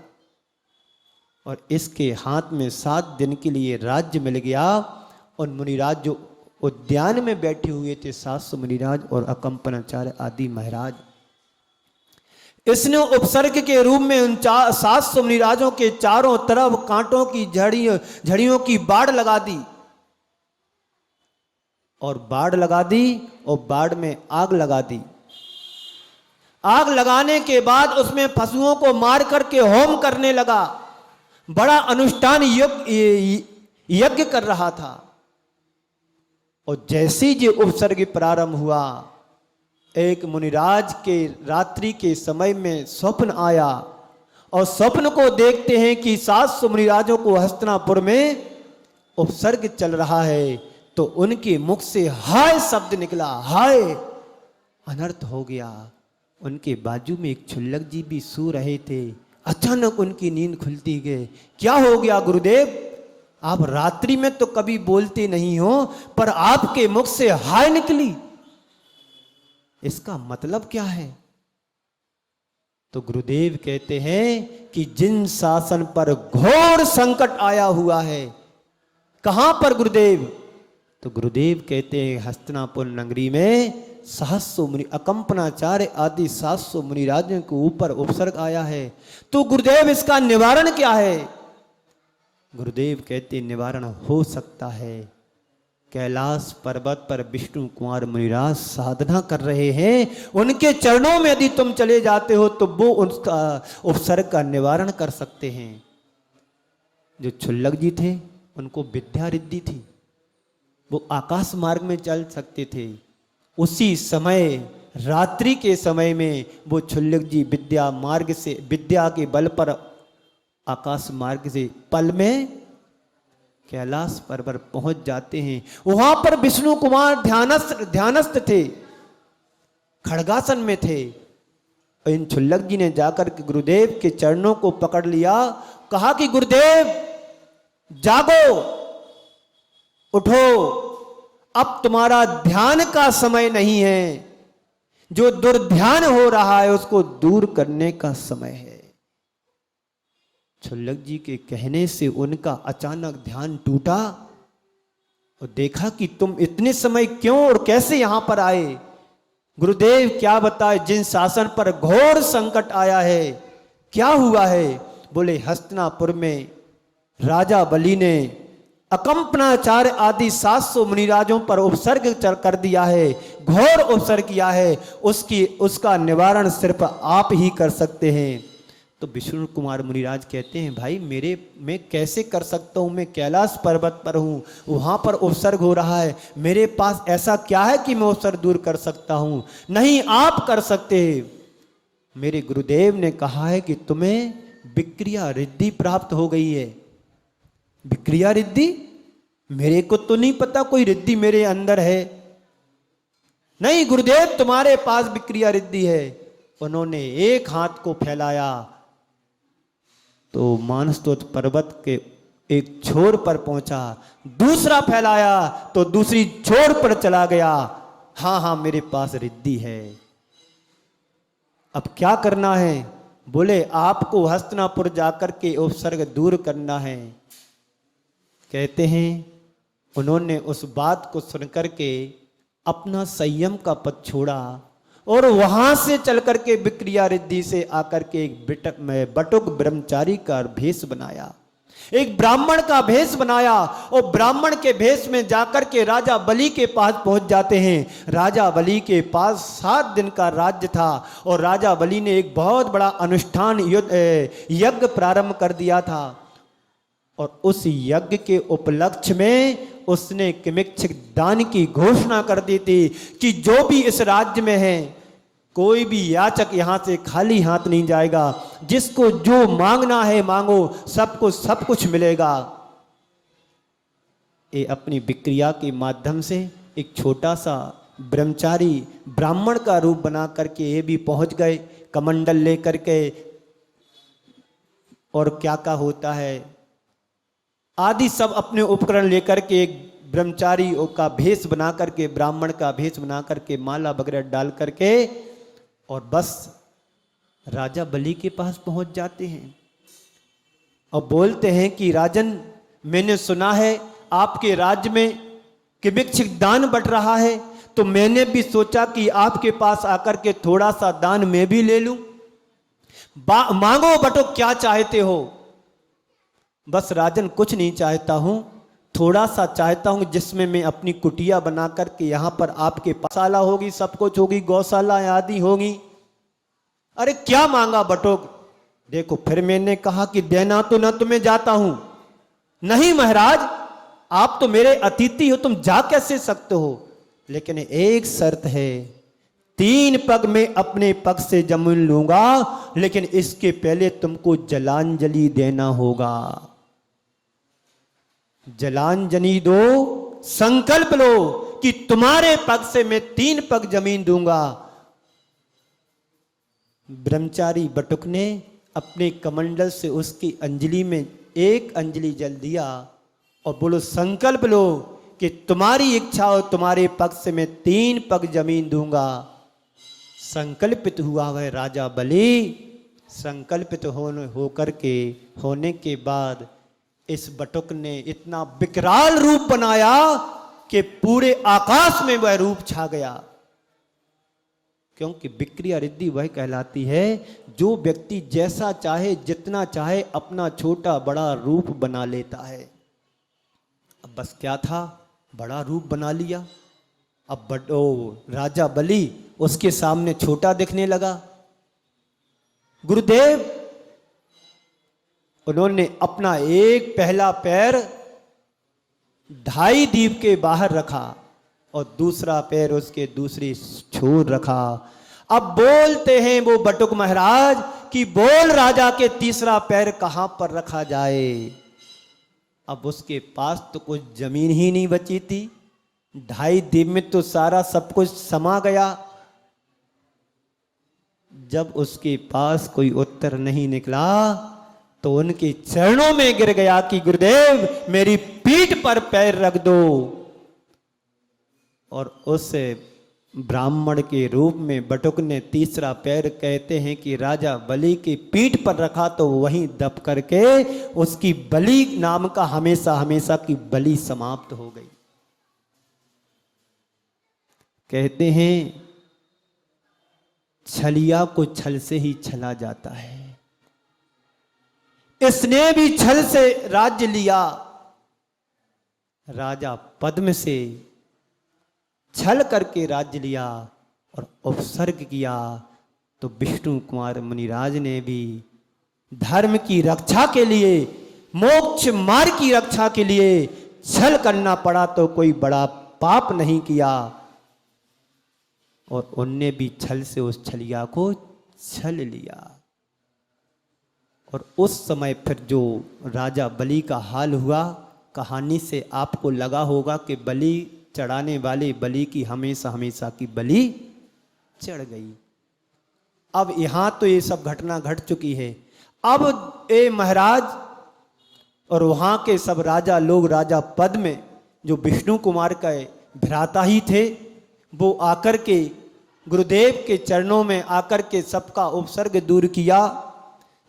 और इसके हाथ में 7 दिन के लिए राज्य मिल गया। और मुनिराज जो उद्यान में बैठे हुए थे, 700 मुनिराज और अकंपनाचार्य आदि महाराज, इसने उपसर्ग के रूप में उन 700 मुनिराजों के चारों तरफ कांटों की झड़ियों की बाढ़ लगा दी। और बाड़ लगा दी और बाड़ में आग लगा दी। आग लगाने के बाद उसमें पशुओं को मार करके होम करने लगा। बड़ा अनुष्ठान यज्ञ कर रहा था। और जैसे ही जो उपसर्ग प्रारंभ हुआ, एक मुनिराज के रात्रि के समय में स्वप्न आया और स्वप्न को देखते हैं कि 700 मुनिराजों को हस्तिनापुर में उपसर्ग चल रहा है। तो उनके मुख से हाय शब्द निकला, हाय, अनर्थ हो गया। उनके बाजू में एक क्षुल्लक जी भी सो रहे थे। अचानक उनकी नींद खुलती गई। क्या हो गया गुरुदेव, आप रात्रि में तो कभी बोलते नहीं हो, पर आपके मुख से हाय निकली, इसका मतलब क्या है? तो गुरुदेव कहते हैं कि जिन शासन पर घोर संकट आया हुआ है। कहां पर गुरुदेव? तो गुरुदेव कहते हैं हस्तिनापुर नगरी में 700 मुनि, अकंपनाचार्य आदि 700 मुनिराजों के ऊपर उपसर्ग आया है। तो गुरुदेव इसका निवारण क्या है? गुरुदेव कहते निवारण हो सकता है। कैलाश पर्वत पर विष्णु कुमार मुनिराज साधना कर रहे हैं, उनके चरणों में यदि तुम चले जाते हो तो वो उसका उपसर्ग का निवारण कर सकते हैं। जो क्षुल्लक जी थे उनको विद्या रिद्धि थी, वो आकाश मार्ग में चल सकते थे। उसी समय रात्रि के समय में वो क्षुल्लक जी विद्या मार्ग से, विद्या के बल पर आकाश मार्ग से पल में कैलाश पर्वत पहुंच जाते हैं। वहां पर विष्णु कुमार ध्यानस्थ थे, खड़गासन में थे। और इन क्षुल्लक जी ने जाकर के गुरुदेव के चरणों को पकड़ लिया, कहा कि गुरुदेव जागो, उठो, अब तुम्हारा ध्यान का समय नहीं है, जो दुर्ध्यान हो रहा है उसको दूर करने का समय है। क्षुल्लक जी के कहने से उनका अचानक ध्यान टूटा और देखा कि तुम इतने समय क्यों और कैसे यहां पर आए? गुरुदेव क्या बताए, जिन शासन पर घोर संकट आया है। क्या हुआ है? बोले हस्तिनापुर में राजा बलि ने अकंपनाचार्य आदि 700 मुनिराजों पर उपसर्ग कर दिया है, घोर उपसर्ग किया है। उसका निवारण सिर्फ आप ही कर सकते हैं। तो विष्णु कुमार मुनिराज कहते हैं भाई मैं कैसे कर सकता हूँ, मैं कैलाश पर्वत पर हूँ, वहाँ पर उपसर्ग हो रहा है, मेरे पास ऐसा क्या है कि मैं उपसर्ग दूर कर सकता हूँ? नहीं, आप कर सकते हैं। मेरे गुरुदेव ने कहा है कि तुम्हें विक्रिया रिद्धि प्राप्त हो गई है। विक्रिया रिद्धि? मेरे को तो नहीं पता कोई रिद्धि मेरे अंदर है। नहीं गुरुदेव, तुम्हारे पास विक्रिया रिद्धि है। उन्होंने एक हाथ को फैलाया तो मानस्तोत्र पर्वत के एक छोर पर पहुंचा, दूसरा फैलाया तो दूसरी छोर पर चला गया। हाँ हाँ, मेरे पास रिद्धि है। अब क्या करना है? बोले आपको हस्तिनापुर जाकर के उपसर्ग दूर करना है। कहते हैं उन्होंने उस बात को सुनकर के अपना संयम का पद छोड़ा और वहां से चल करके विक्रिया रिद्धि से आकर के एक बटुक ब्रह्मचारी का भेष बनाया, एक ब्राह्मण का भेष बनाया और ब्राह्मण के भेष में जाकर के राजा बलि के पास पहुंच जाते हैं। राजा बलि के पास 7 दिन का राज्य था और राजा बलि ने एक बहुत बड़ा अनुष्ठान यज्ञ प्रारंभ कर दिया था। और उस यज्ञ के उपलक्ष्य में उसने किमिच्छिक दान की घोषणा कर दी थी कि जो भी इस राज्य में है, कोई भी याचक यहां से खाली हाथ नहीं जाएगा, जिसको जो मांगना है मांगो, सबको सब कुछ मिलेगा। ये अपनी विक्रिया के माध्यम से एक छोटा सा ब्रह्मचारी ब्राह्मण का रूप बना करके ये भी पहुंच गए, कमंडल लेकर के। और क्या क्या होता है आदि सब अपने उपकरण लेकर के एक ब्रह्मचारी का भेष बना करके, ब्राह्मण का भेष बना करके, माला वगैरह डाल करके और बस राजा बलि के पास पहुंच जाते हैं और बोलते हैं कि राजन, मैंने सुना है आपके राज्य में किमिच्छिक दान बट रहा है, तो मैंने भी सोचा कि आपके पास आकर के थोड़ा सा दान मैं भी ले लूं। मांगो बटो, क्या चाहते हो? बस राजन, कुछ नहीं चाहता हूं, थोड़ा सा चाहता हूं जिसमें मैं अपनी कुटिया बना करके यहां पर आपके पाठशाला होगी, सब कुछ होगी, गौशाला आदि होगी। अरे क्या मांगा बटुक? देखो फिर मैंने कहा कि देना तो न तुम्हें जाता हूं। नहीं महाराज, आप तो मेरे अतिथि हो, तुम जा कैसे सकते हो? लेकिन एक शर्त है, 3 पग में अपने पग से जमीन लूंगा, लेकिन इसके पहले तुमको जलांजलि देना होगा। जलांजलि दो, संकल्प लो कि तुम्हारे पग से मैं 3 पग जमीन दूंगा। ब्रह्मचारी बटुक ने अपने कमंडल से उसकी अंजलि में 1 अंजलि जल दिया और बोलो संकल्प लो कि तुम्हारी इच्छा हो, तुम्हारे पग से मैं 3 पग जमीन दूंगा। संकल्पित हुआ वह राजा बलि। संकल्पित होने के बाद इस बटुक ने इतना विकराल रूप बनाया कि पूरे आकाश में वह रूप छा गया। क्योंकि विक्रिया रिद्धि वह कहलाती है जो व्यक्ति जैसा चाहे, जितना चाहे, अपना छोटा बड़ा रूप बना लेता है। अब बस क्या था, बड़ा रूप बना लिया। अब राजा बलि उसके सामने छोटा दिखने लगा। गुरुदेव उन्होंने अपना एक पहला पैर 2.5 दीप के बाहर रखा और दूसरा पैर उसके दूसरी छोर रखा। अब बोलते हैं वो बटुक महाराज कि बोल राजा के तीसरा पैर कहां पर रखा जाए। अब उसके पास तो कुछ जमीन ही नहीं बची थी, 2.5 दीप में तो सारा सब कुछ समा गया। जब उसके पास कोई उत्तर नहीं निकला तो उनके चरणों में गिर गया कि गुरुदेव मेरी पीठ पर पैर रख दो। और उस ब्राह्मण के रूप में बटुक ने तीसरा पैर कहते हैं कि राजा बलि की पीठ पर रखा तो वहीं दब करके उसकी बलि नाम का हमेशा हमेशा की बलि समाप्त हो गई। कहते हैं छलिया को छल से ही छला जाता है। इसने भी छल से राज्य लिया, राजा पद्म से छल करके राज्य लिया और उपसर्ग किया। तो विष्णु कुमार मुनिराज ने भी धर्म की रक्षा के लिए, मोक्ष मार्ग की रक्षा के लिए छल करना पड़ा तो कोई बड़ा पाप नहीं किया। और उनने भी छल से उस छलिया को छल लिया। और उस समय फिर जो राजा बलि का हाल हुआ, कहानी से आपको लगा होगा कि बलि चढ़ाने वाले बलि की हमेशा हमेशा की बलि चढ़ गई। अब यहां तो ये सब घटना घट चुकी है। अब ए महाराज और वहां के सब राजा लोग, राजा पद में जो विष्णु कुमार का भ्राता ही थे, वो आकर के गुरुदेव के चरणों में आकर के सबका उपसर्ग दूर किया।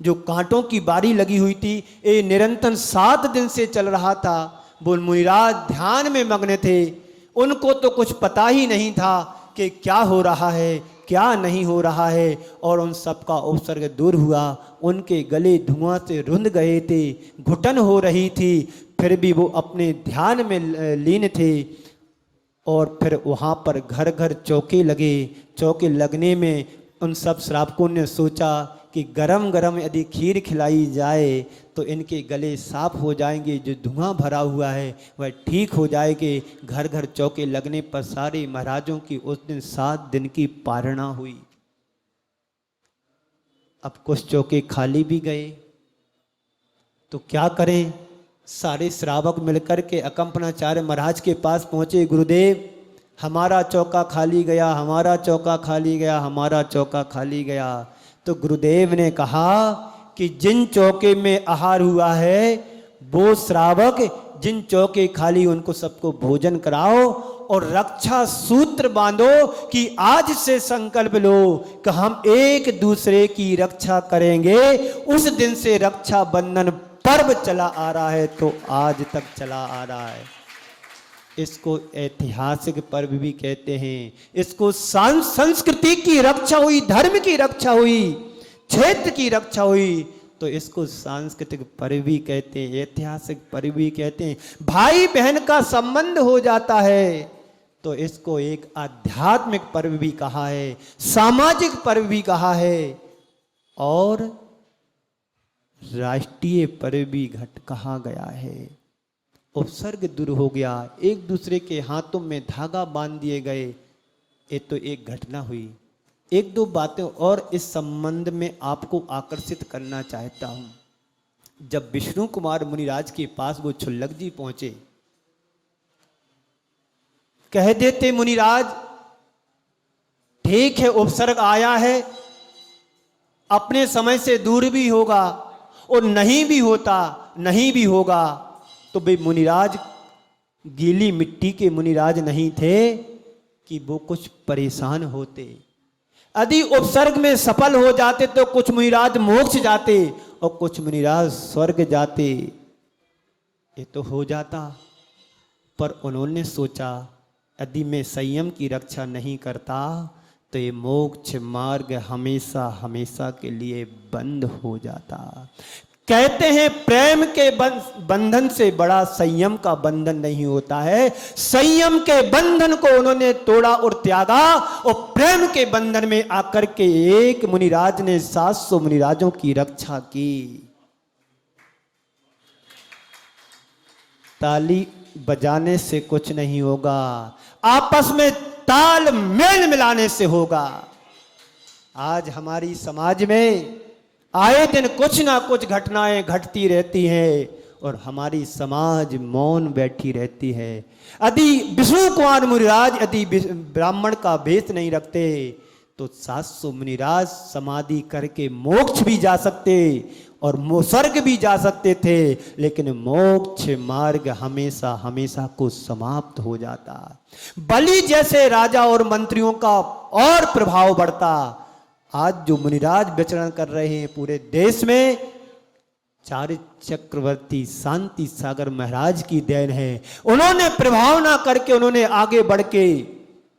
जो कांटों की बारी लगी हुई थी, ये निरंतर 7 दिन से चल रहा था। वो मुनिराज ध्यान में मग्न थे, उनको तो कुछ पता ही नहीं था कि क्या हो रहा है क्या नहीं हो रहा है। और उन सबका उपसर्ग दूर हुआ। उनके गले धुआं से रुंध गए थे, घुटन हो रही थी, फिर भी वो अपने ध्यान में लीन थे। और फिर वहाँ पर घर घर चौके लगे। चौके लगने में उन सब श्रावकों ने सोचा कि गरम गरम यदि खीर खिलाई जाए तो इनके गले साफ हो जाएंगे, जो धुआं भरा हुआ है वह ठीक हो जाएंगे। घर घर चौके लगने पर सारे महाराजों की उस दिन 7 दिन की पारणा हुई। अब कुछ चौके खाली भी गए तो क्या करें। सारे श्रावक मिलकर के अकंपनाचार्य महाराज के पास पहुंचे। गुरुदेव हमारा चौका खाली गया, हमारा चौका खाली गया, हमारा चौका खाली गया। तो गुरुदेव ने कहा कि जिन चौके में आहार हुआ है वो श्रावक जिन चौके खाली उनको सबको भोजन कराओ और रक्षा सूत्र बांधो कि आज से संकल्प लो कि हम एक दूसरे की रक्षा करेंगे। उस दिन से रक्षा बंधन पर्व चला आ रहा है तो आज तक चला आ रहा है। इसको ऐतिहासिक पर्व भी कहते हैं। इसको संस्कृति की रक्षा हुई, धर्म की रक्षा हुई, क्षेत्र की रक्षा हुई तो इसको सांस्कृतिक पर्व भी कहते हैं, ऐतिहासिक पर्व भी कहते हैं। भाई बहन का संबंध हो जाता है तो इसको एक आध्यात्मिक पर्व भी कहा है, सामाजिक पर्व भी कहा है और राष्ट्रीय पर्व भी कहा गया है। उपसर्ग दूर हो गया, एक दूसरे के हाथों में धागा बांध दिए गए। ये तो एक घटना हुई। एक दो बातें और इस संबंध में आपको आकर्षित करना चाहता हूं। जब विष्णु कुमार मुनिराज के पास वो छुल्लक जी पहुंचे, कह देते मुनिराज ठीक है उपसर्ग आया है, अपने समय से दूर भी होगा और नहीं भी होता, नहीं भी होगा, तो भाई मुनिराज गीली मिट्टी के मुनिराज नहीं थे कि वो कुछ परेशान होते। यदि उपसर्ग में सफल हो जाते तो कुछ मुनिराज मोक्ष जाते और कुछ मुनिराज स्वर्ग जाते, ये तो हो जाता। पर उन्होंने सोचा यदि मैं संयम की रक्षा नहीं करता तो ये मोक्ष मार्ग हमेशा हमेशा के लिए बंद हो जाता। कहते हैं प्रेम के बंधन से बड़ा संयम का बंधन नहीं होता है। संयम के बंधन को उन्होंने तोड़ा और त्यागा और प्रेम के बंधन में आकर के एक मुनिराज ने 700 मुनिराजों की रक्षा की। ताली बजाने से कुछ नहीं होगा, आपस में ताल मेल मिलाने से होगा। आज हमारी समाज में आए दिन कुछ ना कुछ घटनाएं घटती रहती हैं और हमारी समाज मौन बैठी रहती है। यदि विष्णु कुमार मुनिराज यदि ब्राह्मण का भेष नहीं रखते तो 700 मुनिराज समाधि करके मोक्ष भी जा सकते और स्वर्ग भी जा सकते थे, लेकिन मोक्ष मार्ग हमेशा हमेशा को समाप्त हो जाता। बलि जैसे राजा और मंत्रियों का और प्रभाव बढ़ता। आज जो मुनिराज विचरण कर रहे हैं पूरे देश में, चार्य चक्रवर्ती शांति सागर महाराज की देन है। उन्होंने प्रभाव ना करके उन्होंने आगे बढ़ के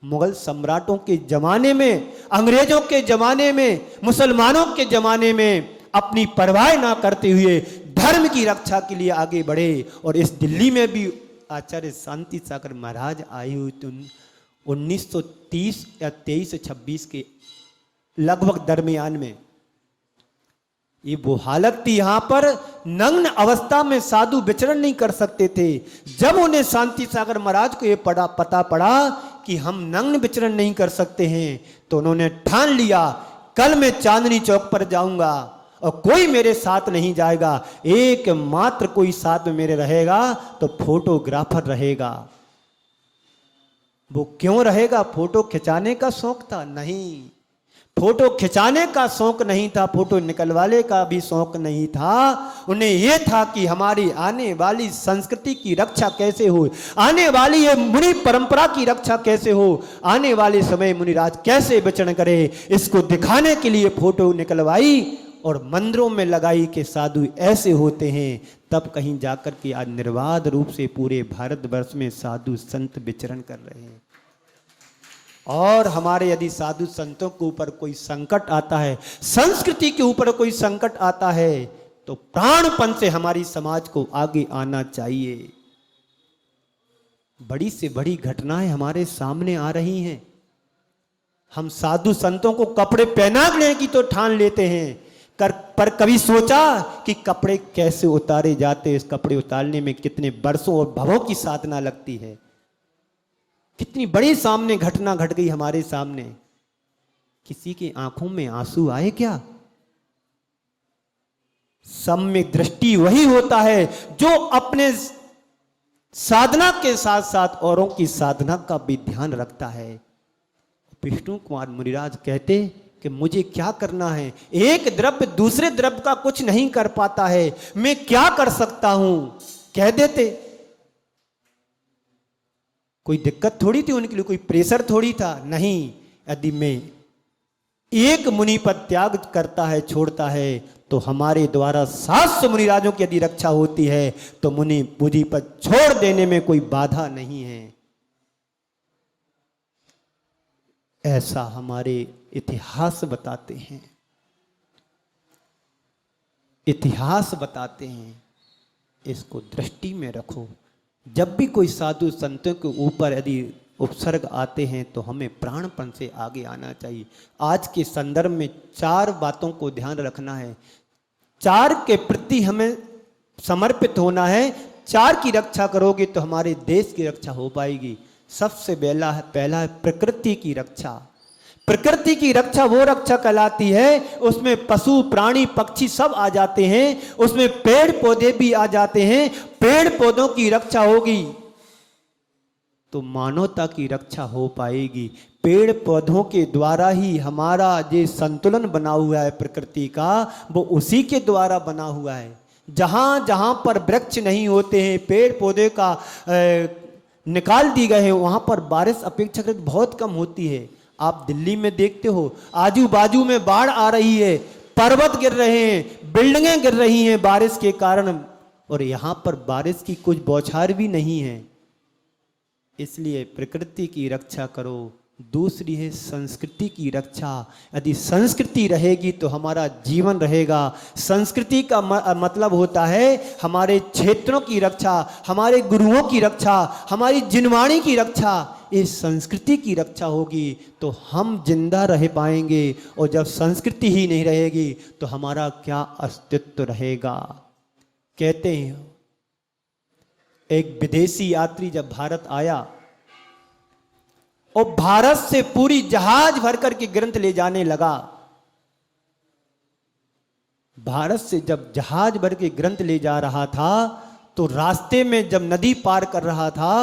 मुगल सम्राटों के जमाने में, अंग्रेजों के जमाने में, मुसलमानों के जमाने में अपनी परवाह ना करते हुए धर्म की रक्षा के लिए आगे बढ़े। और इस दिल्ली में भी आचार्य शांति सागर महाराज आए हुए थे 1930 या 23-26 के लगभग दरमियान में। ये वो हालत थी, यहां पर नग्न अवस्था में साधु विचरण नहीं कर सकते थे। जब उन्हें शांति सागर महाराज को ये पता पड़ा कि हम नग्न विचरण नहीं कर सकते हैं तो उन्होंने ठान लिया कल मैं चांदनी चौक पर जाऊंगा और कोई मेरे साथ नहीं जाएगा, एकमात्र कोई साथ में मेरे रहेगा तो फोटोग्राफर रहेगा। वो क्यों रहेगा? फोटो खिंचाने का शौक था? नहीं, फोटो खिंचाने का शौक नहीं था, फोटो निकलवाने का भी शौक नहीं था। उन्हें यह था कि हमारी आने वाली संस्कृति की रक्षा कैसे हो, आने वाली ये मुनि परंपरा की रक्षा कैसे हो, आने वाले समय मुनिराज कैसे विचरण करे, इसको दिखाने के लिए फोटो निकलवाई और मंदिरों में लगाई कि साधु ऐसे होते हैं। तब कहीं जाकर के आज निर्बाध रूप से पूरे भारतवर्ष में साधु संत विचरण कर रहे हैं। और हमारे यदि साधु संतों के ऊपर कोई संकट आता है, संस्कृति के ऊपर कोई संकट आता है, तो प्राणपण से हमारी समाज को आगे आना चाहिए। बड़ी से बड़ी घटनाएं हमारे सामने आ रही हैं। हम साधु संतों को कपड़े पहना लेने की तो ठान लेते हैं, पर कभी सोचा कि कपड़े कैसे उतारे जाते, इस कपड़े उतारने में कितने वर्षों और भवों की साधना लगती है। कितनी बड़ी सामने घटना घट गई हमारे सामने। किसी की आंखों में आंसू आए क्या? सम्यक दृष्टि वही होता है जो अपने साधना के साथ साथ औरों की साधना का भी ध्यान रखता है। विष्णु कुमार मुनिराज कहते कि मुझे क्या करना है, एक द्रव्य दूसरे द्रव्य का कुछ नहीं कर पाता है, मैं क्या कर सकता हूं, कह देते। कोई दिक्कत थोड़ी थी उनके लिए, कोई प्रेशर थोड़ी था, नहीं। यदि मैं एक मुनि पर त्याग करता है, छोड़ता है, तो हमारे द्वारा 700 मुनिराजों की यदि रक्षा होती है तो मुनि बुद्धि पर छोड़ देने में कोई बाधा नहीं है। ऐसा हमारे इतिहास बताते हैं। इतिहास बताते हैं, इसको दृष्टि में रखो। जब भी कोई साधु संतों के ऊपर यदि उपसर्ग आते हैं तो हमें प्राणपण से आगे आना चाहिए। आज के संदर्भ में 4 बातों को ध्यान रखना है, 4 के प्रति हमें समर्पित होना है। 4 की रक्षा करोगे तो हमारे देश की रक्षा हो पाएगी। सबसे पहला है प्रकृति की रक्षा। प्रकृति की रक्षा वो रक्षा कहलाती है, उसमें पशु प्राणी पक्षी सब आ जाते हैं, उसमें पेड़ पौधे भी आ जाते हैं। पेड़ पौधों की रक्षा होगी तो मानवता की रक्षा हो पाएगी। पेड़ पौधों के द्वारा ही हमारा जो संतुलन बना हुआ है प्रकृति का, वो उसी के द्वारा बना हुआ है। जहाँ जहाँ पर वृक्ष नहीं होते हैं, पेड़ पौधे का निकाल दी गए हैं, वहाँ पर बारिश अपेक्षाकृत बहुत कम होती है। आप दिल्ली में देखते हो, आजू बाजू में बाढ़ आ रही है, पर्वत गिर रहे हैं, बिल्डिंगें गिर रही हैं बारिश के कारण, और यहाँ पर बारिश की कुछ बौछार भी नहीं है। इसलिए प्रकृति की रक्षा करो। दूसरी है संस्कृति की रक्षा। यदि संस्कृति रहेगी तो हमारा जीवन रहेगा। संस्कृति का मतलब होता है हमारे क्षेत्रों की रक्षा, हमारे गुरुओं की रक्षा, हमारी जिनवाणी की रक्षा। इस संस्कृति की रक्षा होगी तो हम जिंदा रह पाएंगे, और जब संस्कृति ही नहीं रहेगी तो हमारा क्या अस्तित्व रहेगा। कहते हैं एक विदेशी यात्री जब भारत आया और भारत से पूरी जहाज भर करके ग्रंथ ले जाने लगा, भारत से जब जहाज भर के ग्रंथ ले जा रहा था तो रास्ते में जब नदी पार कर रहा था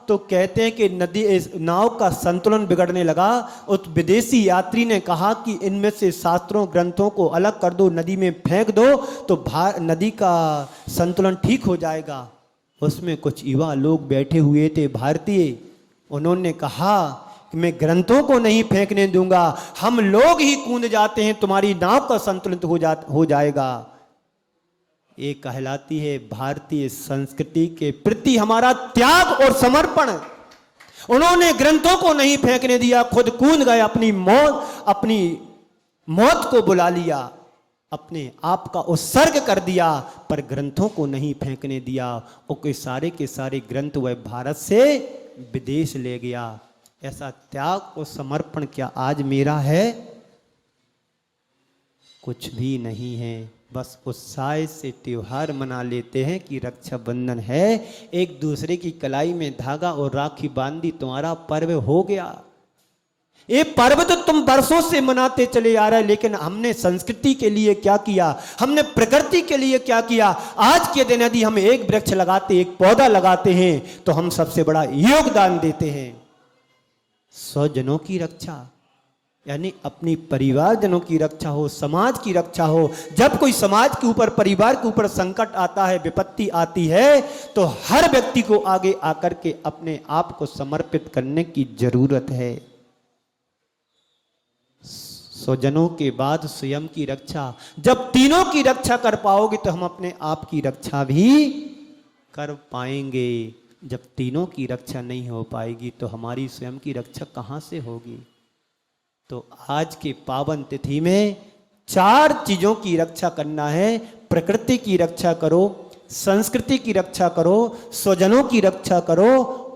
तो कहते हैं कि नदी इस नाव का संतुलन बिगड़ने लगा। उस विदेशी यात्री ने कहा कि इनमें से शास्त्रों ग्रंथों को अलग कर दो, नदी में फेंक दो तो नदी का संतुलन ठीक हो जाएगा। उसमें कुछ युवा लोग बैठे हुए थे भारतीय, उन्होंने कहा कि मैं ग्रंथों को नहीं फेंकने दूंगा, हम लोग ही कूद जाते हैं, तुम्हारी नाव का संतुलित हो जाएगा। ये कहलाती है भारतीय संस्कृति के प्रति हमारा त्याग और समर्पण। उन्होंने ग्रंथों को नहीं फेंकने दिया, खुद कूद गए, अपनी मौत को बुला लिया, अपने आप का उत्सर्ग कर दिया, पर ग्रंथों को नहीं फेंकने दिया। और कोई सारे के सारे ग्रंथ वह भारत से विदेश ले गया। ऐसा त्याग और समर्पण क्या आज मेरा है? कुछ भी नहीं है। बस उत्साह से त्योहार मना लेते हैं कि रक्षाबंधन है, एक दूसरे की कलाई में धागा और राखी बांधी, तुम्हारा पर्व हो गया। ये पर्व तो तुम वर्षों से मनाते चले आ रहे, लेकिन हमने संस्कृति के लिए क्या किया, हमने प्रकृति के लिए क्या किया? आज के दिन यदि हम एक वृक्ष लगाते, एक पौधा लगाते हैं तो हम सबसे बड़ा योगदान देते हैं। स्वजनों की रक्षा यानी अपनी परिवारजनों की रक्षा हो, समाज की रक्षा हो। जब कोई समाज के ऊपर, परिवार के ऊपर संकट आता है, विपत्ति आती है, तो हर व्यक्ति को आगे आकर के अपने आप को समर्पित करने की जरूरत है। स्वजनों के बाद स्वयं की रक्षा। जब तीनों की रक्षा कर पाओगे तो हम अपने आप की रक्षा भी कर पाएंगे। जब तीनों की रक्षा नहीं हो पाएगी तो हमारी स्वयं की रक्षा कहाँ से होगी? तो आज के पावन तिथि में 4 चीजों की रक्षा करना है। प्रकृति की रक्षा करो, संस्कृति की रक्षा करो, स्वजनों की रक्षा करो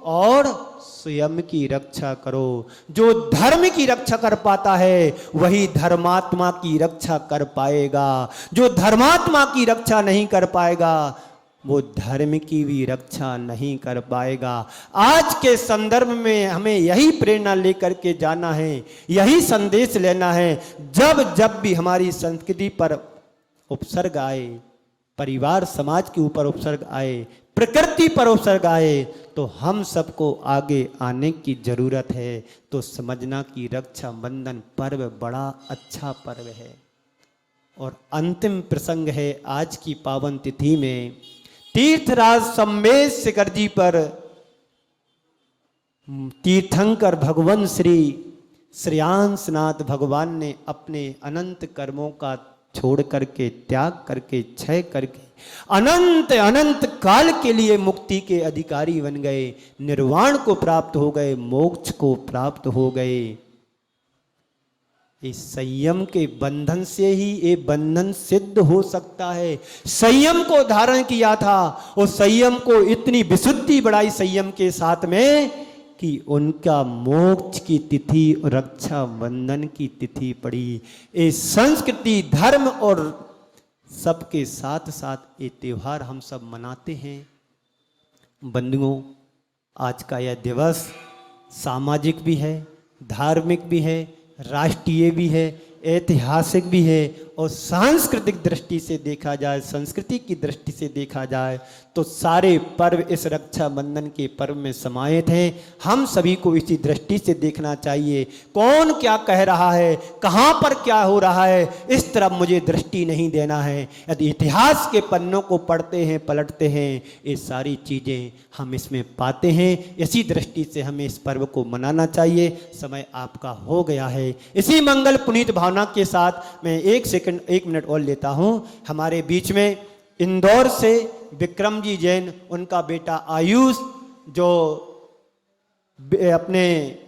और स्वयं की रक्षा करो। जो धर्म की रक्षा कर पाता है वही धर्मात्मा की रक्षा कर पाएगा। जो धर्मात्मा की रक्षा नहीं कर पाएगा वो धर्म की भी रक्षा नहीं कर पाएगा। आज के संदर्भ में हमें यही प्रेरणा लेकर के जाना है, यही संदेश लेना है। जब भी हमारी संस्कृति पर उपसर्ग आए, परिवार समाज के ऊपर उपसर्ग आए, प्रकृति पर उपसर्ग आए, तो हम सबको आगे आने की जरूरत है। तो समझना कि रक्षा बंधन पर्व बड़ा अच्छा पर्व है। और अंतिम प्रसंग है आज की पावन तिथि में, तीर्थराज सम्मेद शिखर जी पर तीर्थंकर भगवान श्री श्रेयांसनाथ भगवान ने अपने अनंत कर्मों का छोड़ करके, त्याग करके, क्षय करके अनंत अनंत काल के लिए मुक्ति के अधिकारी बन गए, निर्वाण को प्राप्त हो गए, मोक्ष को प्राप्त हो गए। इस संयम के बंधन से ही ये बंधन सिद्ध हो सकता है। संयम को धारण किया था और संयम को इतनी विशुद्धि बढ़ाई संयम के साथ में कि उनका मोक्ष की तिथि और रक्षा बंधन की तिथि पड़ी। ये संस्कृति धर्म और सबके साथ साथ ये त्योहार हम सब मनाते हैं। बंधुओं, आज का यह दिवस सामाजिक भी है, धार्मिक भी है, राष्ट्रीय भी है, ऐतिहासिक भी है और सांस्कृतिक दृष्टि से देखा जाए, संस्कृति की दृष्टि से देखा जाए तो सारे पर्व इस रक्षाबंधन के पर्व में समाहित हैं। हम सभी को इसी दृष्टि से देखना चाहिए। कौन क्या कह रहा है, कहाँ पर क्या हो रहा है, इस तरफ मुझे दृष्टि नहीं देना है। यदि इतिहास के पन्नों को पढ़ते हैं, पलटते हैं, ये सारी चीज़ें हम इसमें पाते हैं। इसी दृष्टि से हमें इस पर्व को मनाना चाहिए। समय आपका हो गया है। इसी मंगल पुनीत भावना के साथ मैं एक मिनट और लेता हूँ। हमारे बीच में इंदौर से विक्रम जी जैन, उनका बेटा आयुष, जो अपने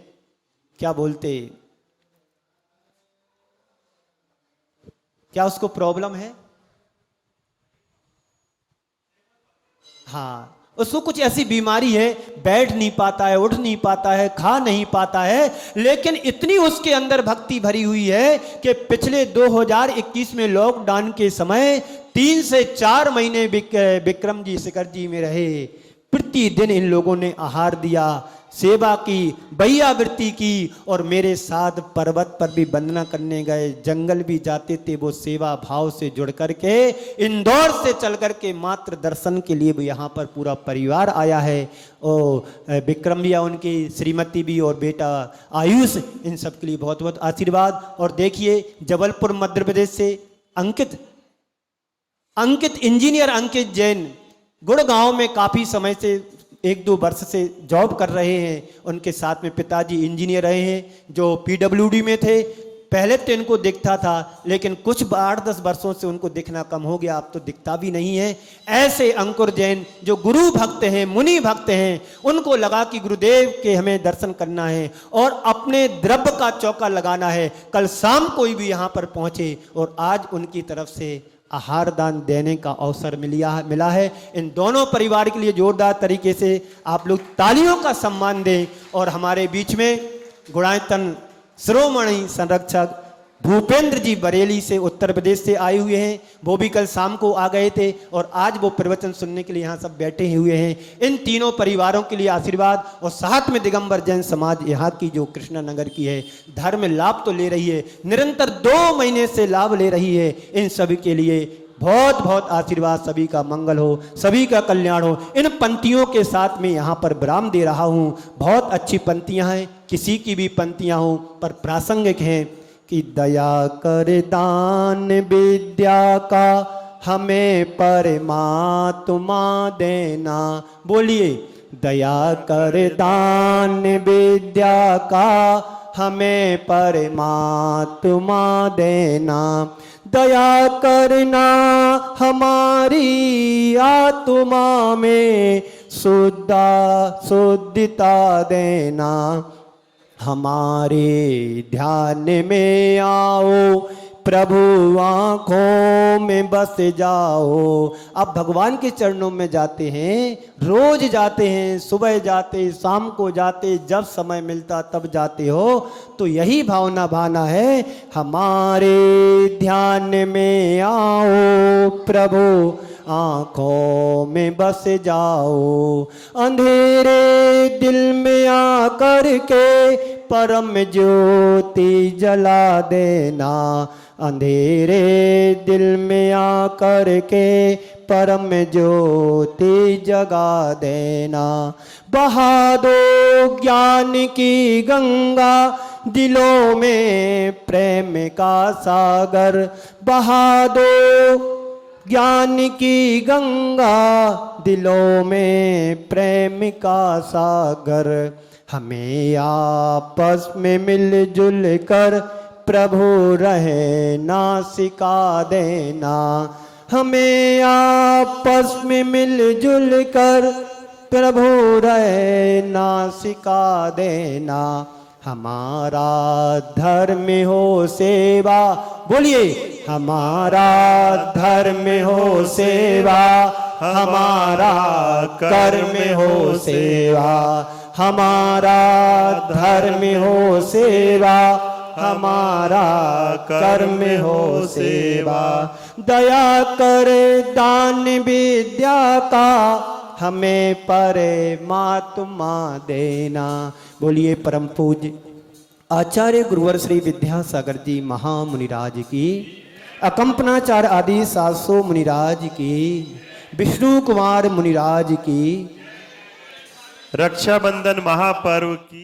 क्या बोलते, क्या उसको प्रॉब्लम है, हाँ उसको कुछ ऐसी बीमारी है, बैठ नहीं पाता है, उठ नहीं पाता है, खा नहीं पाता है, लेकिन इतनी उसके अंदर भक्ति भरी हुई है कि पिछले 2021 में लॉकडाउन के समय 3 से 4 महीने विक्रम जी शिखर जी में रहे। प्रतिदिन इन लोगों ने आहार दिया, सेवा की, भैयावृत्ति की और मेरे साथ पर्वत पर भी वंदना करने गए, जंगल भी जाते थे। वो सेवा भाव से जुड़ करके इंदौर से चल करके मात्र दर्शन के लिए भी यहाँ पर पूरा परिवार आया है। और विक्रम भैया, उनकी श्रीमती भी और बेटा आयुष, इन सब के लिए बहुत बहुत आशीर्वाद। और देखिए जबलपुर मध्य प्रदेश से अंकित इंजीनियर अंकित जैन गुड़गांव में काफ़ी समय से 1-2 वर्ष से जॉब कर रहे हैं। उनके साथ में पिताजी इंजीनियर रहे हैं जो PWD में थे। पहले तो इनको दिखता था, लेकिन कुछ 8-10 वर्षों से उनको दिखना कम हो गया, अब तो दिखता भी नहीं है। ऐसे अंकुर जैन जो गुरु भक्त हैं, मुनि भक्त हैं, उनको लगा कि गुरुदेव के हमें दर्शन करना है और अपने द्रव्य का चौका लगाना है। कल शाम कोई भी यहाँ पर पहुँचे और आज उनकी तरफ से आहार दान देने का अवसर मिला है। इन दोनों परिवार के लिए जोरदार तरीके से आप लोग तालियों का सम्मान दें। और हमारे बीच में गुणायतन शिरोमणि संरक्षक भूपेंद्र जी बरेली से उत्तर प्रदेश से आए हुए हैं। वो भी कल शाम को आ गए थे और आज वो प्रवचन सुनने के लिए यहाँ सब बैठे हुए हैं। इन तीनों परिवारों के लिए आशीर्वाद। और साथ में दिगंबर जैन समाज यहाँ की जो कृष्णानगर की है, धर्म लाभ तो ले रही है, निरंतर 2 महीने से लाभ ले रही है। इन सभी के लिए बहुत बहुत आशीर्वाद। सभी का मंगल हो, सभी का कल्याण हो। इन पंक्तियों के साथ में यहाँ पर विराम दे रहा हूँ। बहुत अच्छी पंक्तियाँ हैं, किसी की भी पंक्तियाँ हों पर प्रासंगिक हैं कि दया कर दान विद्या का हमें परमात्मा देना। बोलिए, दया कर दान विद्या का हमें परमात्मा देना। दया करना हमारी आत्मा में शुद्धता देना। हमारे ध्यान में आओ, प्रभु आँखों में बस जाओ। अब भगवान के चरणों में जाते हैं, रोज जाते हैं, सुबह जाते, शाम को जाते, जब समय मिलता तब जाते हो। तो यही भावना भाना है, हमारे ध्यान में आओ, प्रभु आँखों में बस जाओ। अंधेरे दिल में आकर के परम ज्योति जला देना। अंधेरे दिल में आकर के परम ज्योति जगा देना। बहा दो ज्ञान की गंगा दिलों में प्रेम का सागर। बहा दो ज्ञान की गंगा दिलों में प्रेम का सागर। हमें आपस में मिलजुल कर प्रभु रहना सिखा देना। हमें आपस में मिलजुल कर प्रभु रहना सिखा देना। हमारा धर्म हो सेवा। बोलिए, हमारा धर्म हो सेवा, हमारा कर्म हो सेवा, हमारा धर्म हो सेवा, हमारा कर्म हो सेवा। दया कर दान विद्या का हमें परमात्मा देना। बोलिए परम पूज्य आचार्य गुरुवर श्री विद्यासागर जी महामुनिराज की, अकंपनाचार्य आदि 700 मुनिराज की, विष्णु कुमार मुनिराज की, रक्षाबंधन महापर्व की।